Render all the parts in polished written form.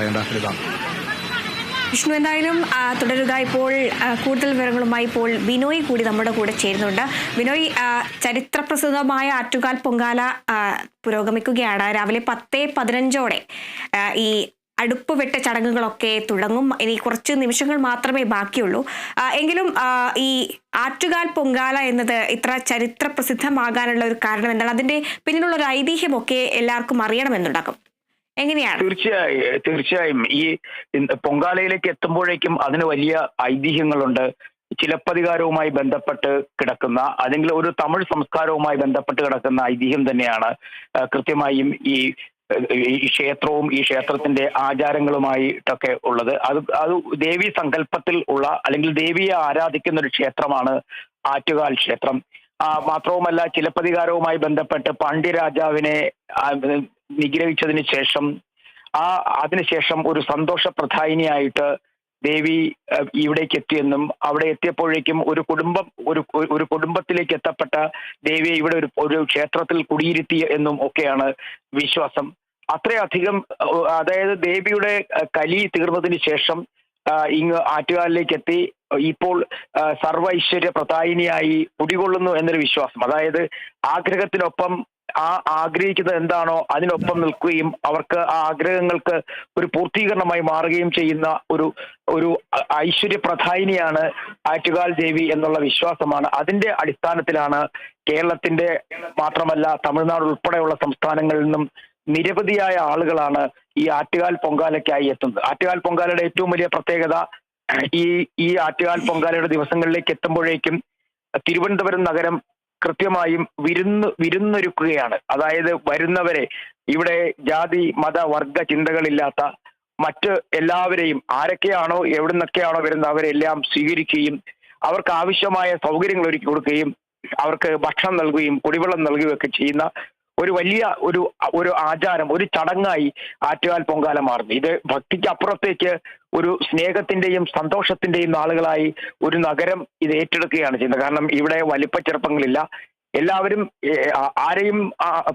പറയേണ്ട ഇതാണ്. വിഷ്ണു, എന്തായാലും തുടരുക. ഇപ്പോൾ കൂടുതൽ വിവരങ്ങളുമായി ഇപ്പോൾ ബിനോയ് കൂടി നമ്മുടെ കൂടെ ചേരുന്നുണ്ട്. ബിനോയ്, ചരിത്രപ്രസിദ്ധമായ ആറ്റുകാൽ പൊങ്കാല പുരോഗമിക്കുകയാണ്. രാവിലെ 10:15 ഈ അടുപ്പ് വെട്ട ചടങ്ങുകളൊക്കെ തുടങ്ങും. ഇനി കുറച്ച് നിമിഷങ്ങൾ മാത്രമേ ബാക്കിയുള്ളൂ. എങ്കിലും ഈ ആറ്റുകാൽ പൊങ്കാല എന്നത് ഇത്ര ചരിത്ര പ്രസിദ്ധമാകാനുള്ള ഒരു കാരണം എന്താണ്? അതിന്റെ പിന്നിലുള്ള ഒരു ഐതിഹ്യമൊക്കെ എല്ലാവർക്കും അറിയണമെന്നുണ്ടാകും. എങ്ങനെയാണ്? തീർച്ചയായും ഈ പൊങ്കാലയിലേക്ക് എത്തുമ്പോഴേക്കും അതിന് വലിയ ഐതിഹ്യങ്ങളുണ്ട്. ചിലപ്പതികാരവുമായി ബന്ധപ്പെട്ട് കിടക്കുന്ന, അല്ലെങ്കിൽ ഒരു തമിഴ് സംസ്കാരവുമായി ബന്ധപ്പെട്ട് കിടക്കുന്ന ഐതിഹ്യം തന്നെയാണ് കൃത്യമായും ഈ ക്ഷേത്രവും ഈ ക്ഷേത്രത്തിന്റെ ആചാരങ്ങളുമായിട്ടൊക്കെ ഉള്ളത്. അത് ദേവീ സങ്കല്പത്തിൽ ഉള്ള, അല്ലെങ്കിൽ ദേവിയെ ആരാധിക്കുന്ന ഒരു ക്ഷേത്രമാണ് ആറ്റുകാൽ ക്ഷേത്രം. മാത്രവുമല്ല, ചിലപ്പതികാരവുമായി ബന്ധപ്പെട്ട് പാണ്ഡ്യരാജാവിനെ നിഗ്രഹിച്ചതിന് ശേഷം അതിനുശേഷം ഒരു സന്തോഷപ്രധായിനിയായിട്ട് ദേവി ഇവിടേക്ക് എത്തിയെന്നും, അവിടെ എത്തിയപ്പോഴേക്കും ഒരു കുടുംബത്തിലേക്ക് എത്തപ്പെട്ട ദേവിയെ ഇവിടെ ഒരു ക്ഷേത്രത്തിൽ കുടിയിരുത്തി എന്നും ഒക്കെയാണ് വിശ്വാസം. അത്രയധികം, അതായത് ദേവിയുടെ കലി തീർന്നതിന് ശേഷം ഇങ്ങ് ആറ്റുകാലിലേക്ക് എത്തി ഇപ്പോൾ സർവ ഐശ്വര്യ പ്രധായിനിയായി കുടികൊള്ളുന്നു എന്നൊരു വിശ്വാസം. അതായത് ആഗ്രഹത്തിനൊപ്പം ആഗ്രഹിക്കുന്നത് എന്താണോ അതിനൊപ്പം നിൽക്കുകയും അവർക്ക് ആ ആഗ്രഹങ്ങൾക്ക് ഒരു പൂർത്തീകരണമായി മാറുകയും ചെയ്യുന്ന ഒരു ഐശ്വര്യ പ്രധായിനിയാണ് ആറ്റുകാൽ ദേവി എന്നുള്ള വിശ്വാസമാണ്. അതിന്റെ അടിസ്ഥാനത്തിലാണ് കേരളത്തിന്റെ മാത്രമല്ല തമിഴ്നാട് ഉൾപ്പെടെയുള്ള സംസ്ഥാനങ്ങളിൽ നിന്നും നിരവധിയായ ആളുകളാണ് ഈ ആറ്റുകാൽ പൊങ്കാലയ്ക്കായി എത്തുന്നത്. ആറ്റുകാൽ പൊങ്കാലയുടെ ഏറ്റവും വലിയ പ്രത്യേകത, ഈ ആറ്റുകാൽ പൊങ്കാലയുടെ ദിവസങ്ങളിലേക്ക് എത്തുമ്പോഴേക്കും തിരുവനന്തപുരം നഗരം കൃത്യമായും വിരുന്നൊരുക്കുകയാണ്. അതായത് വരുന്നവരെ, ഇവിടെ ജാതി മത വർഗ ചിന്തകളില്ലാത്ത മറ്റ് എല്ലാവരെയും, ആരൊക്കെയാണോ എവിടുന്നൊക്കെയാണോ വരുന്നത് അവരെല്ലാം സ്വീകരിക്കുകയും അവർക്ക് ആവശ്യമായ സൗകര്യങ്ങൾ ഒരുക്കി കൊടുക്കുകയും അവർക്ക് ഭക്ഷണം നൽകുകയും കുടിവെള്ളം നൽകുകയും ഒക്കെ ചെയ്യുന്ന ഒരു വലിയ ഒരു ആചാരം, ഒരു ചടങ്ങായി ആറ്റുകാൽ പൊങ്കാല മാറുന്നു. ഇത് ഭക്തിക്ക് അപ്പുറത്തേക്ക് ഒരു സ്നേഹത്തിന്റെയും സന്തോഷത്തിന്റെയും നാളുകളായി ഒരു നഗരം ഇത് ഏറ്റെടുക്കുകയാണ് ചെയ്യുന്നത്. കാരണം ഇവിടെ വലിപ്പ ചെറുപ്പങ്ങളില്ല. എല്ലാവരും ആരെയും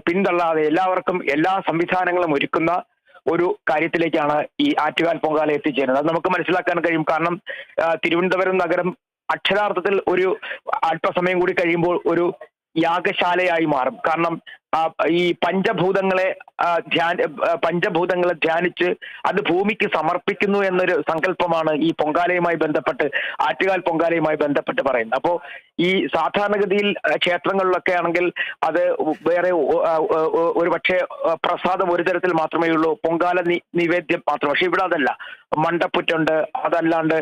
പിന്തള്ളാതെ എല്ലാവർക്കും എല്ലാ സംവിധാനങ്ങളും ഒരുക്കുന്ന ഒരു കാര്യത്തിലേക്കാണ് ഈ ആറ്റുകാൽ പൊങ്കാല എത്തിച്ചേരുന്നത്. അത് നമുക്ക് മനസ്സിലാക്കാൻ കഴിയും. കാരണം തിരുവനന്തപുരം നഗരം അക്ഷരാർത്ഥത്തിൽ ഒരു അല്പസമയം കൂടി കഴിയുമ്പോൾ ഒരു യാഗശാലയായി മാറും. കാരണം ഈ പഞ്ചഭൂതങ്ങളെ ധ്യാനിച്ച് അത് ഭൂമിക്ക് സമർപ്പിക്കുന്നു എന്നൊരു സങ്കല്പമാണ് ഈ പൊങ്കാലയുമായി ബന്ധപ്പെട്ട്, ആറ്റുകാൽ പൊങ്കാലയുമായി ബന്ധപ്പെട്ട് പറയുന്നത്. അപ്പോൾ ഈ സാധാരണഗതിയിൽ ക്ഷേത്രങ്ങളിലൊക്കെ ആണെങ്കിൽ അത് വേറെ ഒരു പക്ഷേ പ്രസാദം ഒരു തരത്തിൽ മാത്രമേ ഉള്ളൂ, പൊങ്കാല നിവേദ്യം മാത്രം. പക്ഷെ ഇവിടെ അതല്ല, മണ്ടപ്പുറ്റുണ്ട്, അതല്ലാണ്ട്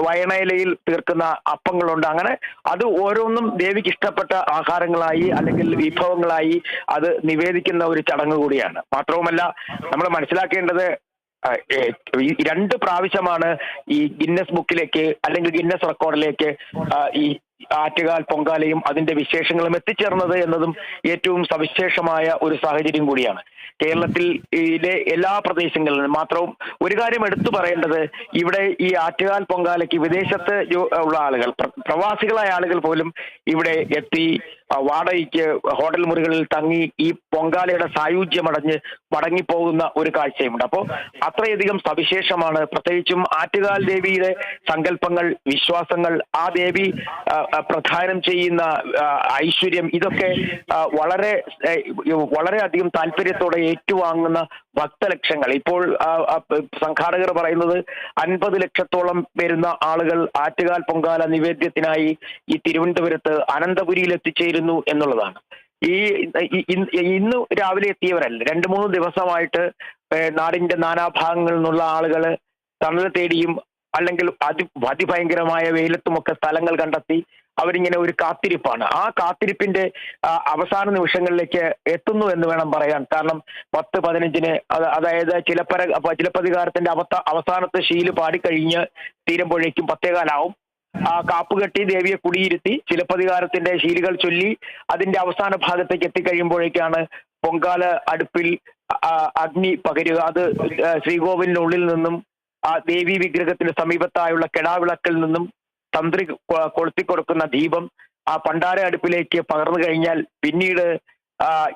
വയണയിലയിൽ തീർക്കുന്ന അപ്പങ്ങളുണ്ട്. അങ്ങനെ അത് ഓരോന്നും ദേവിക്ക് ഇഷ്ടപ്പെട്ട ആഹാരങ്ങളായി അല്ലെങ്കിൽ വിഭവങ്ങളായി അത് നിവേദിക്കുന്ന ഒരു ചടങ്ങ് കൂടിയാണ്. മാത്രവുമല്ല, നമ്മൾ മനസ്സിലാക്കേണ്ടത് 2 പ്രാവശ്യമാണ് ഈ ഗിന്നസ് ബുക്കിലേക്ക് അല്ലെങ്കിൽ ഗിന്നസ് റെക്കോർഡിലേക്ക് ഈ ആറ്റുകാൽ പൊങ്കാലയും അതിന്റെ വിശേഷങ്ങളും എത്തിച്ചേർന്നത് എന്നതും ഏറ്റവും സവിശേഷമായ ഒരു സാഹചര്യം കൂടിയാണ്. കേരളത്തിലെ എല്ലാ പ്രദേശങ്ങളിലും മാത്രവും ഒരു കാര്യം എടുത്തു പറയേണ്ടത്, ഇവിടെ ഈ ആറ്റുകാൽ പൊങ്കാലയ്ക്ക് വിദേശത്ത് ഉള്ള ആളുകൾ, പ്രവാസികളായ ആളുകൾ പോലും ഇവിടെ എത്തി വാടകയ്ക്ക് ഹോട്ടൽ മുറികളിൽ തങ്ങി ഈ പൊങ്കാലയുടെ സായുജ്യമടഞ്ഞ് മടങ്ങിപ്പോകുന്ന ഒരു കാഴ്ചയുമുണ്ട്. അപ്പോൾ അത്രയധികം സവിശേഷമാണ്. പ്രത്യേകിച്ചും ആറ്റുകാൽ ദേവിയുടെ സങ്കല്പങ്ങൾ, വിശ്വാസങ്ങൾ, ആ ദേവി പ്രദാനം ചെയ്യുന്ന ഐശ്വര്യം, ഇതൊക്കെ വളരെയധികം താല്പര്യത്തോടെ ഏറ്റുവാങ്ങുന്ന ഭക്തലക്ഷങ്ങൾ. ഇപ്പോൾ സംഘാടകർ പറയുന്നത് 50 ലക്ഷത്തോളം വരുന്ന ആളുകൾ ആറ്റുകാൽ പൊങ്കാല നിവേദ്യത്തിനായി ഈ തിരുവനന്തപുരത്ത് അനന്തപുരിയിൽ എത്തിച്ചേരുന്നു എന്നുള്ളതാണ്. ഇന്ന് രാവിലെ എത്തിയവരല്ല, 2-3 ദിവസമായിട്ട് നാടിന്റെ നാനാഭാഗങ്ങളിൽ നിന്നുള്ള ആളുകൾ തണൽ തേടിയും അല്ലെങ്കിൽ അതിഭയങ്കരമായ വെയിലത്തുമൊക്കെ സ്ഥലങ്ങൾ കണ്ടെത്തി അവരിങ്ങനെ ഒരു കാത്തിരിപ്പാണ്. ആ കാത്തിരിപ്പിന്റെ അവസാന നിമിഷങ്ങളിലേക്ക് എത്തുന്നു എന്ന് വേണം പറയാൻ. കാരണം 10-15 അതായത് ചിലപ്പതികാരത്തിന്റെ അവസാനത്തെ ശീല് പാടിക്കഴിഞ്ഞ് തീരുമ്പോഴേക്കും 10:15 ആ കാപ്പുകെട്ടി ദേവിയെ കുടിയിരുത്തി ചിലപ്പതികാരത്തിന്റെ ശീലുകൾ ചൊല്ലി അതിന്റെ അവസാന ഭാഗത്തേക്ക് എത്തിക്കഴിയുമ്പോഴേക്കാണ് പൊങ്കാല അടുപ്പിൽ അഗ്നി പകരുക. അത് ശ്രീകോവിലിനുള്ളിൽ നിന്നും ആ ദേവി വിഗ്രഹത്തിന് സമീപത്തായുള്ള കെടാവിളക്കിൽ നിന്നും തന്ത്രി കൊളുത്തിക്കൊടുക്കുന്ന ദീപം ആ പണ്ടാര അടുപ്പിലേക്ക് പകർന്നു കഴിഞ്ഞാൽ പിന്നീട്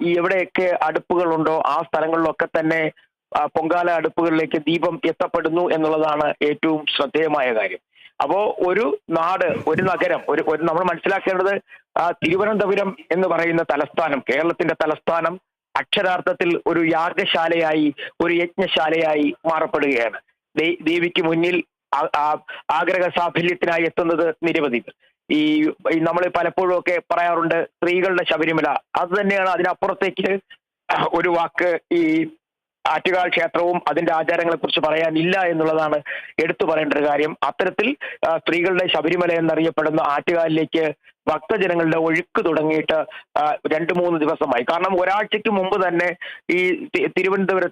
ഈ എവിടെയൊക്കെ അടുപ്പുകളുണ്ടോ ആ സ്ഥലങ്ങളിലൊക്കെ തന്നെ പൊങ്കാല അടുപ്പുകളിലേക്ക് ദീപം എത്തപ്പെടുന്നു എന്നുള്ളതാണ് ഏറ്റവും ശ്രദ്ധേയമായ കാര്യം. അപ്പോ ഒരു നാട്, ഒരു നഗരം, ഒരു നമ്മൾ മനസ്സിലാക്കേണ്ടത് തിരുവനന്തപുരം എന്ന് പറയുന്ന തലസ്ഥാനം, കേരളത്തിന്റെ തലസ്ഥാനം അക്ഷരാർത്ഥത്തിൽ ഒരു യാഗശാലയായി, ഒരു യജ്ഞശാലയായി മാറപ്പെടുകയാണ്. ദേവിക്ക് മുന്നിൽ ആഗ്രഹ സാഫല്യത്തിനായി എത്തുന്നത് നിരവധി. ഈ നമ്മൾ പലപ്പോഴും ഒക്കെ പറയാറുണ്ട് സ്ത്രീകളുടെ ശബരിമല. അത് തന്നെയാണ്. അതിനപ്പുറത്തേക്ക് ഒരു വാക്ക് ഈ ആറ്റുകാൽ ക്ഷേത്രവും അതിന്റെ ആചാരങ്ങളെ കുറിച്ച് പറയാനില്ല എന്നുള്ളതാണ് എടുത്തു പറയേണ്ട ഒരു കാര്യം. അത്തരത്തിൽ സ്ത്രീകളുടെ ശബരിമല എന്നറിയപ്പെടുന്ന ആറ്റുകാലിലേക്ക് ഭക്തജനങ്ങളുടെ ഒഴുക്ക് തുടങ്ങിയിട്ട് 2-3 ദിവസമായി. കാരണം ഒരാഴ്ചക്ക് മുമ്പ് തന്നെ ഈ തിരുവനന്തപുരം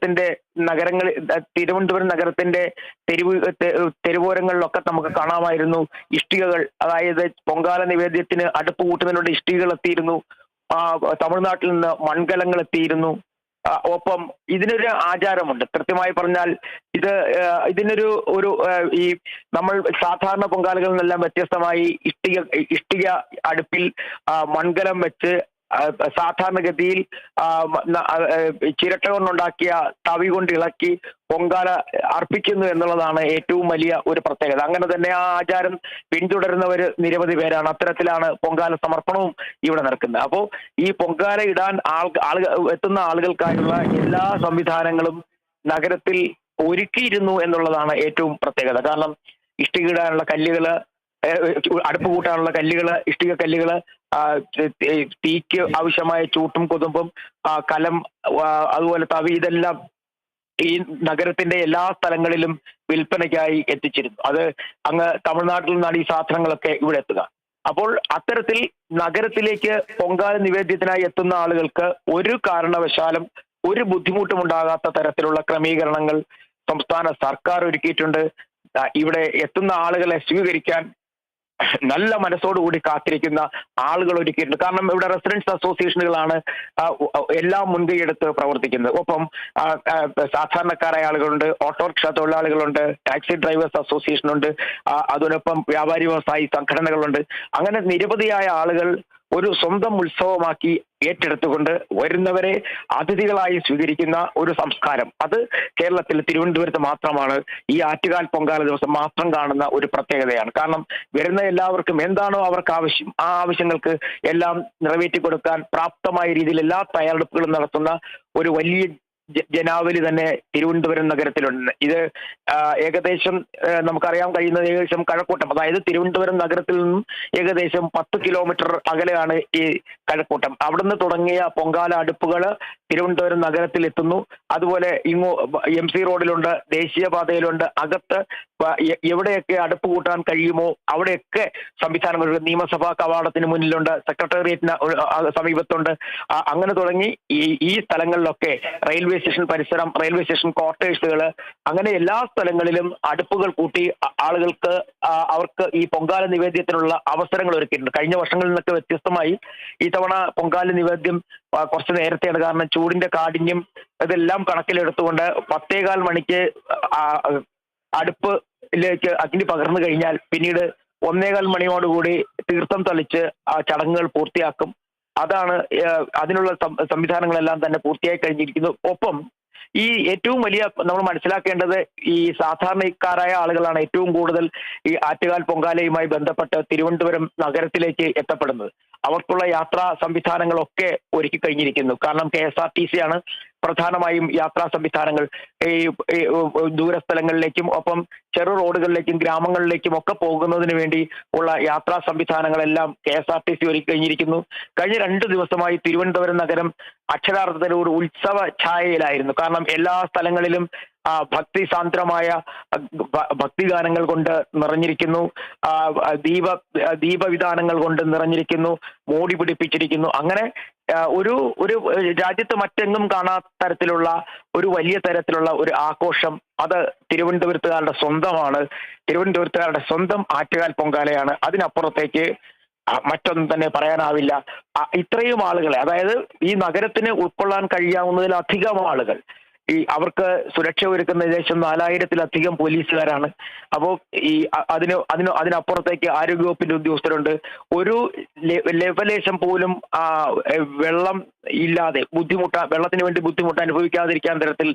നഗരത്തിന്റെ തെരുവോരങ്ങളിലൊക്കെ നമുക്ക് കാണാമായിരുന്നു ഇഷ്ടികകൾ. അതായത് പൊങ്കാല നിവേദ്യത്തിന് അടുപ്പ് കൂട്ടുന്നതിനുള്ള ഇഷ്ടികകൾ എത്തിയിരുന്നു. തമിഴ്നാട്ടിൽ നിന്ന് മൺകലങ്ങൾ എത്തിയിരുന്നു. ഒപ്പം ഇതിനൊരു ആചാരമുണ്ട്. കൃത്യമായി പറഞ്ഞാൽ ഇതിനൊരു ഈ നമ്മൾ സാധാരണ പൊങ്കാലകളിൽ നിന്നെല്ലാം വ്യത്യസ്തമായി ഇഷ്ടിക അടുപ്പിൽ മൺകലം വെച്ച് സാധാരണഗതിയിൽ ചിരട്ട കൊണ്ടുണ്ടാക്കിയ തവി കൊണ്ട് ഇളക്കി പൊങ്കാല അർപ്പിക്കുന്നു എന്നുള്ളതാണ് ഏറ്റവും വലിയ ഒരു പ്രത്യേകത. അങ്ങനെ തന്നെ ആ ആചാരം പിന്തുടരുന്നവർ നിരവധി പേരാണ്. അത്തരത്തിലാണ് പൊങ്കാല സമർപ്പണവും ഇവിടെ നടക്കുന്നത്. അപ്പോൾ ഈ പൊങ്കാല ഇടാൻ എത്തുന്ന ആളുകൾക്കായുള്ള എല്ലാ സംവിധാനങ്ങളും നഗരത്തിൽ ഒരുക്കിയിരുന്നു എന്നുള്ളതാണ് ഏറ്റവും പ്രത്യേകത. കാരണം ഇഷ്ടിക ഇടാനുള്ള കല്ലുകള്, അടുപ്പ് കൂട്ടാനുള്ള കല്ലുകള്, ഇഷ്ടിക കല്ലുകള്, തീക്ക് ആവശ്യമായ ചൂട്ടും കൊതുമ്പും, കലം, അതുപോലെ തവി, ഇതെല്ലാം ഈ നഗരത്തിന്റെ എല്ലാ സ്ഥലങ്ങളിലും വിൽപ്പനയ്ക്കായി എത്തിച്ചിരുന്നു. അത് അങ്ങ് തമിഴ്നാട്ടിൽ നിന്നാണ് ഈ സാധനങ്ങളൊക്കെ ഇവിടെ എത്തുക. അപ്പോൾ അത്തരത്തിൽ നഗരത്തിലേക്ക് പൊങ്കാല നിവേദ്യത്തിനായി എത്തുന്ന ആളുകൾക്ക് ഒരു കാരണവശാലും ഒരു ബുദ്ധിമുട്ടും ഉണ്ടാകാത്ത തരത്തിലുള്ള ക്രമീകരണങ്ങൾ സംസ്ഥാന സർക്കാർ ഒരുക്കിയിട്ടുണ്ട്. ഇവിടെ എത്തുന്ന ആളുകളെ സ്വീകരിക്കാൻ നല്ല മനസ്സോടുകൂടി കാത്തിരിക്കുന്ന ആളുകൾ ഒരുക്കിയിട്ടുണ്ട്. കാരണം ഇവിടെ റെസിഡൻസ് അസോസിയേഷനുകളാണ് എല്ലാം മുൻകൈയെടുത്ത് പ്രവർത്തിക്കുന്നത്. ഒപ്പം സാധാരണക്കാരായ ആളുകളുണ്ട്, ഓട്ടോറിക്ഷ തൊഴിലാളികളുണ്ട്, ടാക്സി ഡ്രൈവേഴ്സ് അസോസിയേഷൻ ഉണ്ട്, അതിനൊപ്പം വ്യാപാരി വ്യവസായി സംഘടനകളുണ്ട്. അങ്ങനെ നിരവധിയായ ആളുകൾ ഒരു സ്വന്തം ഉത്സവമാക്കി ഏറ്റെടുത്തുകൊണ്ട് വരുന്നവരെ അതിഥികളായി സ്വീകരിക്കുന്ന ഒരു സംസ്കാരം, അത് കേരളത്തിൽ തിരുവനന്തപുരത്ത് മാത്രമാണ്. ഈ ആറ്റുകാൽ പൊങ്കാല ദിവസം മാത്രം കാണുന്ന ഒരു പ്രത്യേകതയാണ്. കാരണം വരുന്ന എല്ലാവർക്കും എന്താണോ അവർക്ക് ആവശ്യം, ആ ആവശ്യങ്ങൾക്ക് എല്ലാം നിറവേറ്റി കൊടുക്കാൻ പ്രാപ്തമായ രീതിയിൽ എല്ലാ തയ്യാറെടുപ്പുകളും നടത്തുന്ന ഒരു വലിയ ജനാവലി തന്നെ തിരുവനന്തപുരം നഗരത്തിലുണ്ട്. ഇത് ഏകദേശം നമുക്കറിയാൻ കഴിയുന്നത് ഏകദേശം കഴക്കൂട്ടം, അതായത് തിരുവനന്തപുരം നഗരത്തിൽ നിന്നും ഏകദേശം 10 കിലോമീറ്റർ അകലെയാണ് ഈ കഴക്കൂട്ടം. അവിടുന്ന് തുടങ്ങിയ പൊങ്കാല അടുപ്പുകൾ തിരുവനന്തപുരം നഗരത്തിൽ എത്തുന്നു. അതുപോലെ MC റോഡിലുണ്ട്, ദേശീയപാതയിലുണ്ട്, അകത്ത് എവിടെയൊക്കെ അടുപ്പ് കൂട്ടാൻ കഴിയുമോ അവിടെയൊക്കെ സംവിധാനങ്ങളുണ്ട്. നിയമസഭാ കവാടത്തിന് മുന്നിലുണ്ട്, സെക്രട്ടേറിയറ്റിന് സമീപത്തുണ്ട്. അങ്ങനെ തുടങ്ങി ഈ സ്ഥലങ്ങളിലൊക്കെ റെയിൽവേ സ്റ്റേഷൻ പരിസരം, റെയിൽവേ സ്റ്റേഷൻ ക്വാർട്ടേഴ്സുകൾ, അങ്ങനെ എല്ലാ സ്ഥലങ്ങളിലും അടുപ്പുകൾ കൂട്ടി ആളുകൾക്ക് അവർക്ക് ഈ പൊങ്കാല നിവേദ്യത്തിനുള്ള അവസരങ്ങൾ ഒരുക്കിയിട്ടുണ്ട്. കഴിഞ്ഞ വർഷങ്ങളിൽ നിന്നൊക്കെ വ്യത്യസ്തമായി ഈ തവണ പൊങ്കാല നിവേദ്യം കുറച്ച് നേരത്തെയാണ്. കാരണം ചൂടിന്റെ കാഠിന്യം ഇതെല്ലാം കണക്കിലെടുത്തുകൊണ്ട് 10:15 മണിക്ക് അടുപ്പിലേക്ക് അഗ്നി പകർന്നു കഴിഞ്ഞാൽ പിന്നീട് 1:15 മണിയോടുകൂടി തീർത്ഥം തളിച്ച് ആ ചടങ്ങുകൾ പൂർത്തിയാക്കും. അതാണ് അതിനുള്ള സംവിധാനങ്ങളെല്ലാം തന്നെ പൂർത്തിയായി കഴിഞ്ഞിരിക്കുന്നു. ഒപ്പം ഈ ഏറ്റവും വലിയ നമ്മൾ മനസ്സിലാക്കേണ്ടത് ഈ സാധാരണക്കാരായ ആളുകളാണ് ഏറ്റവും കൂടുതൽ ഈ ആറ്റുകാൽ പൊങ്കാലയുമായി ബന്ധപ്പെട്ട് തിരുവനന്തപുരം നഗരത്തിലേക്ക് എത്തപ്പെടുന്നത്. അവർക്കുള്ള യാത്രാ സംവിധാനങ്ങളൊക്കെ ഒരുക്കി കഴിഞ്ഞിരിക്കുന്നു. കാരണം KSRTC ആണ് പ്രധാനമായും യാത്രാ സംവിധാനങ്ങൾ. ഈ ദൂരസ്ഥലങ്ങളിലേക്കും ഒപ്പം ചെറു റോഡുകളിലേക്കും ഗ്രാമങ്ങളിലേക്കും ഒക്കെ പോകുന്നതിന് വേണ്ടി ഉള്ള യാത്രാ സംവിധാനങ്ങളെല്ലാം KSRTC ഒരുക്കി കഴിഞ്ഞിരിക്കുന്നു. കഴിഞ്ഞ 2 ദിവസമായി തിരുവനന്തപുരം നഗരം അക്ഷരാർത്ഥത്തിൽ ഒരു ഉത്സവ ഛായയിലായിരുന്നു. കാരണം എല്ലാ സ്ഥലങ്ങളിലും ഭക്തിസാന്ദ്രമായ ഭക്തിഗാനങ്ങൾ കൊണ്ട് നിറഞ്ഞിരിക്കുന്നു, ദീപവിധാനങ്ങൾ കൊണ്ട് നിറഞ്ഞിരിക്കുന്നു, മോടി പിടിപ്പിച്ചിരിക്കുന്നു. അങ്ങനെ ഒരു രാജ്യത്ത് മറ്റെങ്ങും കാണാത്ത തരത്തിലുള്ള ഒരു വലിയ തരത്തിലുള്ള ഒരു ആഘോഷം അത് തിരുവനന്തപുരത്തുകാരുടെ സ്വന്തമാണ്. തിരുവനന്തപുരത്തുകാരുടെ സ്വന്തം ആറ്റുകാൽ പൊങ്കാലയാണ്. അതിനപ്പുറത്തേക്ക് മറ്റൊന്നും തന്നെ പറയാനാവില്ല. ഇത്രയും ആളുകളെ, അതായത് ഈ നഗരത്തിന് ഉൾക്കൊള്ളാൻ കഴിയാവുന്നതിലധികം ആളുകൾ ഈ അവർക്ക് സുരക്ഷ ഒരുക്കുന്ന ഏകദേശം 4000-ലധികം പോലീസുകാരാണ്. അപ്പോൾ ഈ അതിനപ്പുറത്തേക്ക് ആരോഗ്യവകുപ്പിന്റെ ഉദ്യോഗസ്ഥരുണ്ട്. ഒരു ലെവലേശം പോലും വെള്ളം ഇല്ലാതെ വെള്ളത്തിന് വേണ്ടി ബുദ്ധിമുട്ട് അനുഭവിക്കാതിരിക്കാൻ തരത്തിൽ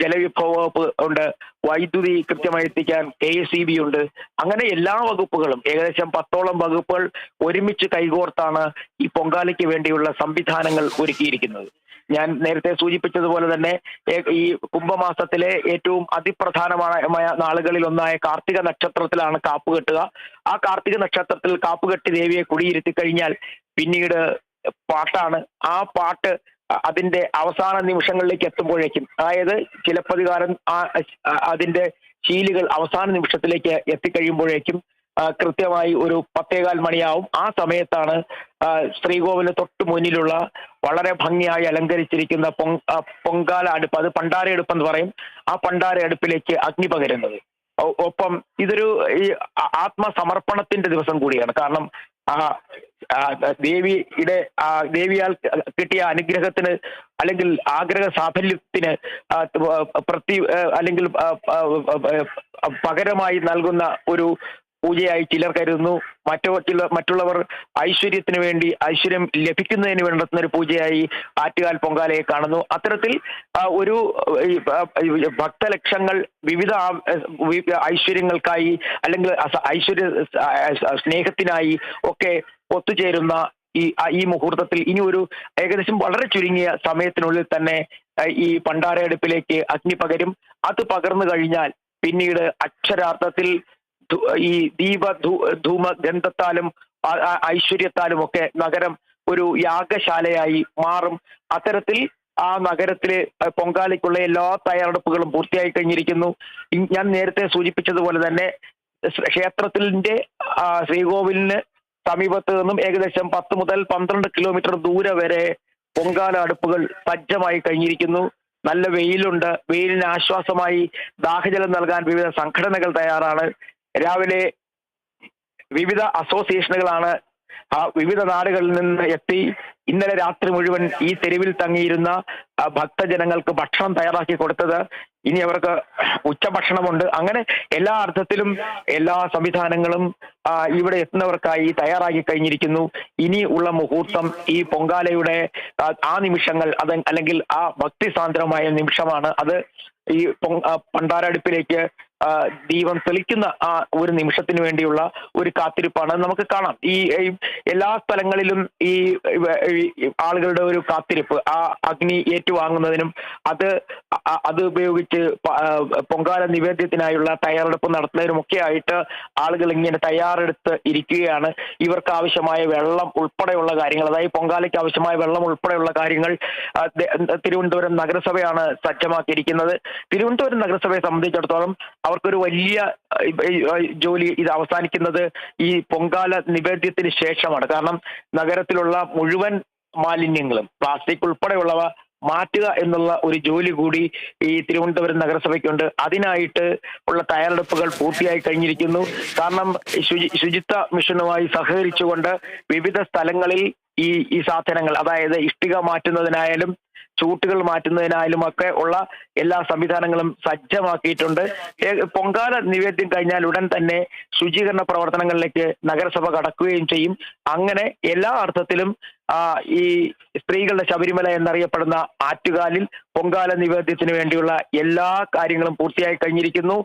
ജലവിഭവ വകുപ്പ് ഉണ്ട്, വൈദ്യുതി കൃത്യമായി എത്തിക്കാൻ KSEB ഉണ്ട്. അങ്ങനെ എല്ലാ വകുപ്പുകളും ഏകദേശം 10ഓളം വകുപ്പുകൾ ഒരുമിച്ച് കൈകോർത്താണ് ഈ പൊങ്കാലയ്ക്ക് വേണ്ടിയുള്ള സംവിധാനങ്ങൾ ഒരുക്കിയിരിക്കുന്നത്. ഞാൻ നേരത്തെ സൂചിപ്പിച്ചതുപോലെ തന്നെ ഈ കുംഭമാസത്തിലെ ഏറ്റവും അതിപ്രധാനമായ നാളുകളിൽ ഒന്നായ കാർത്തിക നക്ഷത്രത്തിലാണ് കാപ്പ് കെട്ടുക. ആ കാർത്തിക നക്ഷത്രത്തിൽ കാപ്പുകെട്ടി ദേവിയെ കുടിയിരുത്തി കഴിഞ്ഞാൽ പിന്നീട് പാട്ടാണ്. ആ പാട്ട് അതിന്റെ അവസാന നിമിഷങ്ങളിലേക്ക് എത്തുമ്പോഴേക്കും, അതായത് ചിലപ്പതികാരം അതിന്റെ ശീലുകൾ അവസാന നിമിഷത്തിലേക്ക് എത്തിക്കഴിയുമ്പോഴേക്കും കൃത്യമായി ഒരു 10:15 മണിയാവും. ആ സമയത്താണ് ശ്രീകോവിലിന് തൊട്ട് മുന്നിലുള്ള വളരെ ഭംഗിയായി അലങ്കരിച്ചിരിക്കുന്ന പൊങ്കാല അടുപ്പ്, അത് പണ്ടാര അടുപ്പ് എന്ന് പറയും, ആ പണ്ടാര അടുപ്പിലേക്ക് അഗ്നി പകരുന്നത്. ഒപ്പം ഇതൊരു ഈ ആത്മസമർപ്പണത്തിന്റെ ദിവസം കൂടിയാണ്. കാരണം ദേവിയാൽ കിട്ടിയ അനുഗ്രഹത്തിന് അല്ലെങ്കിൽ ആഗ്രഹ സാഫല്യത്തിന് അല്ലെങ്കിൽ പകരമായി നൽകുന്ന ഒരു പൂജയായി ചിലർ കരുതുന്നു. മറ്റുള്ളവർ ഐശ്വര്യത്തിന് വേണ്ടി, ഐശ്വര്യം ലഭിക്കുന്നതിന് വേണ്ടി നടത്തുന്ന ഒരു പൂജയായി ആറ്റുകാൽ പൊങ്കാലയെ കാണുന്നു. അത്തരത്തിൽ ഒരു ഭക്തലക്ഷങ്ങൾ വിവിധ ഐശ്വര്യങ്ങൾക്കായി അല്ലെങ്കിൽ സ്നേഹത്തിനായി ഒക്കെ ഒത്തുചേരുന്ന ഈ മുഹൂർത്തത്തിൽ ഇനി ഒരു ഏകദേശം വളരെ ചുരുങ്ങിയ സമയത്തിനുള്ളിൽ തന്നെ ഈ പണ്ടാര അടുപ്പിലേക്ക് അഗ്നി പകരും. അത് പകർന്നു കഴിഞ്ഞാൽ പിന്നീട് അക്ഷരാർത്ഥത്തിൽ ഈ ധൂമഗന്ധത്താലും ഐശ്വര്യത്താലും ഒക്കെ നഗരം ഒരു യാഗശാലയായി മാറും. അത്തരത്തിൽ ആ നഗരത്തിലെ പൊങ്കാലയ്ക്കുള്ള എല്ലാ തയ്യാറെടുപ്പുകളും പൂർത്തിയായി കഴിഞ്ഞിരിക്കുന്നു. ഞാൻ നേരത്തെ സൂചിപ്പിച്ചതുപോലെ തന്നെ ക്ഷേത്രത്തിന്റെ ശ്രീകോവിലിന് സമീപത്ത് നിന്നും ഏകദേശം 10 മുതൽ 12 കിലോമീറ്റർ ദൂരെ വരെ പൊങ്കാല അടുപ്പുകൾ സജ്ജമായി കഴിഞ്ഞിരിക്കുന്നു. നല്ല വെയിലുണ്ട്. വെയിലിന് ആശ്വാസമായി ദാഹജലം നൽകാൻ വിവിധ സംഘടനകൾ തയ്യാറാണ്. രാവിലെ വിവിധ അസോസിയേഷനുകളാണ് വിവിധ നാടുകളിൽ നിന്ന് എത്തി ഇന്നലെ രാത്രി മുഴുവൻ ഈ തെരുവിൽ തങ്ങിയിരുന്ന ഭക്തജനങ്ങൾക്ക് ഭക്ഷണം തയ്യാറാക്കി കൊടുത്തത്. ഇനി അവർക്ക് ഉച്ചഭക്ഷണമുണ്ട്. അങ്ങനെ എല്ലാ അർത്ഥത്തിലും എല്ലാ സംവിധാനങ്ങളും ഇവിടെ എത്തുന്നവർക്കായി തയ്യാറാക്കി കഴിഞ്ഞിരിക്കുന്നു. ഇനി ഉള്ള മുഹൂർത്തം ഈ പൊങ്കാലയുടെ ആ നിമിഷങ്ങൾ, അല്ലെങ്കിൽ ആ ഭക്തിസാന്ദ്രമായ നിമിഷമാണ്. അത് ഈ പണ്ടാരടുപ്പിലേക്ക് ദീപം തെളിക്കുന്ന ആ ഒരു നിമിഷത്തിന് വേണ്ടിയുള്ള ഒരു കാത്തിരിപ്പാണ് നമുക്ക് കാണാം. ഈ എല്ലാ സ്ഥലങ്ങളിലും ഈ ആളുകളുടെ ഒരു കാത്തിരിപ്പ്, ആ അഗ്നി ഏറ്റുവാങ്ങുന്നതിനും അത് ഉപയോഗിച്ച് പൊങ്കാല നിവേദ്യത്തിനായുള്ള തയ്യാറെടുപ്പ് നടത്തുന്നതിനുമൊക്കെ ആയിട്ട് ആളുകൾ ഇങ്ങനെ തയ്യാറെടുത്ത് ഇരിക്കുകയാണ്. ഇവർക്ക് ആവശ്യമായ വെള്ളം ഉൾപ്പെടെയുള്ള കാര്യങ്ങൾ, അതായത് പൊങ്കാലയ്ക്ക് ആവശ്യമായ വെള്ളം ഉൾപ്പെടെയുള്ള കാര്യങ്ങൾ തിരുവനന്തപുരം നഗരസഭയാണ് സജ്ജമാക്കിയിരിക്കുന്നത്. തിരുവനന്തപുരം നഗരസഭയെ സംബന്ധിച്ചിടത്തോളം അവർക്കൊരു വലിയ ജോലി ഇത് അവസാനിക്കുന്നത് ഈ പൊങ്കാല നിവേദ്യത്തിന് ശേഷമാണ്. കാരണം നഗരത്തിലുള്ള മുഴുവൻ മാലിന്യങ്ങളും പ്ലാസ്റ്റിക് ഉൾപ്പെടെയുള്ളവ മാറ്റുക എന്നുള്ള ഒരു ജോലി കൂടി ഈ തിരുവനന്തപുരം നഗരസഭയ്ക്കുണ്ട്. അതിനായിട്ട് ഉള്ള തയ്യാറെടുപ്പുകൾ പൂർത്തിയായി കഴിഞ്ഞിരിക്കുന്നു. കാരണം ശുചിത്വ മിഷനുമായി സഹകരിച്ചുകൊണ്ട് വിവിധ സ്ഥലങ്ങളിൽ ഈ സാധനങ്ങൾ, അതായത് ഇഷ്ടിക മാറ്റുന്നതിനായാലും ചൂട്ടുകൾ മാറ്റുന്നതിനായാലും ഒക്കെ ഉള്ള എല്ലാ സംവിധാനങ്ങളും സജ്ജമാക്കിയിട്ടുണ്ട്. പൊങ്കാല നിവേദ്യം കഴിഞ്ഞാൽ ഉടൻ തന്നെ ശുചീകരണ പ്രവർത്തനങ്ങളിലേക്ക് നഗരസഭ കടക്കുകയും ചെയ്യും. അങ്ങനെ എല്ലാ അർത്ഥത്തിലും ഈ സ്ത്രീകളുടെ ശബരിമല എന്നറിയപ്പെടുന്ന ആറ്റുകാലിൽ പൊങ്കാല നിവേദ്യത്തിന് വേണ്ടിയുള്ള എല്ലാ കാര്യങ്ങളും പൂർത്തിയായി കഴിഞ്ഞിരിക്കുന്നു.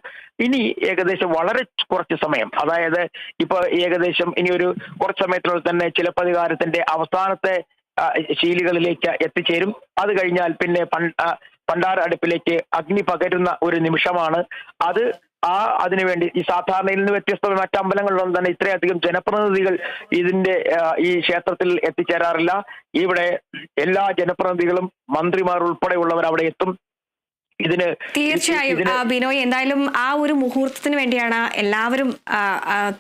ഇനി ഏകദേശം വളരെ കുറച്ച് സമയം, അതായത് ഇപ്പൊ ഏകദേശം ഇനി ഒരു കുറച്ച് സമയത്തിനുള്ളിൽ തന്നെ ചിലപ്പതികാരത്തിന്റെ അവസാനത്തെ ശീലുകളിലേക്ക് എത്തിച്ചേരും. അത് കഴിഞ്ഞാൽ പിന്നെ പണ്ടാര അടുപ്പിലേക്ക് അഗ്നി പകരുന്ന ഒരു നിമിഷമാണ് അത്. അതിനുവേണ്ടി ഈ സാധാരണയിൽ നിന്ന് വ്യത്യസ്തമായ മറ്റ് അമ്പലങ്ങളിലൊന്നും തന്നെ ഇത്രയധികം ജനപ്രതിനിധികൾ ഈ ക്ഷേത്രത്തിൽ എത്തിച്ചേരാറില്ല. ഇവിടെ എല്ലാ ജനപ്രതിനിധികളും മന്ത്രിമാർ ഉൾപ്പെടെയുള്ളവർ അവിടെ എത്തും. തീർച്ചയായും ബിനോയ്, എന്തായാലും ആ ഒരു മുഹൂർത്തത്തിന് വേണ്ടിയാണ് എല്ലാവരും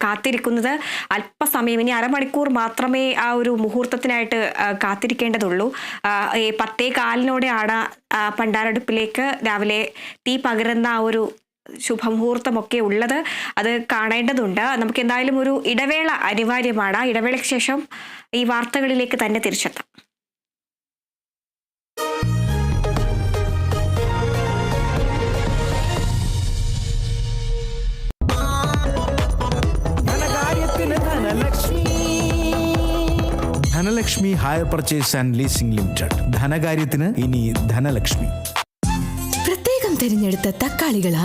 കാത്തിരിക്കുന്നത്. അല്പസമയം, ഇനി അരമണിക്കൂർ മാത്രമേ ആ ഒരു മുഹൂർത്തത്തിനായിട്ട് കാത്തിരിക്കേണ്ടതുള്ളൂ. 10:15 പണ്ടാരടുപ്പിലേക്ക് രാവിലെ തീ പകരുന്ന ആ ഒരു ശുഭമുഹൂർത്തമൊക്കെ ഉള്ളത്. അത് കാണേണ്ടതുണ്ട്. നമുക്ക് എന്തായാലും ഒരു ഇടവേള അനിവാര്യമാണ്. ഇടവേളയ്ക്ക് ശേഷം ഈ വാർത്തകളിലേക്ക് തന്നെ തിരിച്ചെത്താം. Dhanalakshmi hire purchase and leasing limited. ധനകാര്യത്തിന് ഇനി ധനലക്ഷ്മി. പ്രത്യേകം തിരഞ്ഞെടുത്ത തക്കാളികളാൽ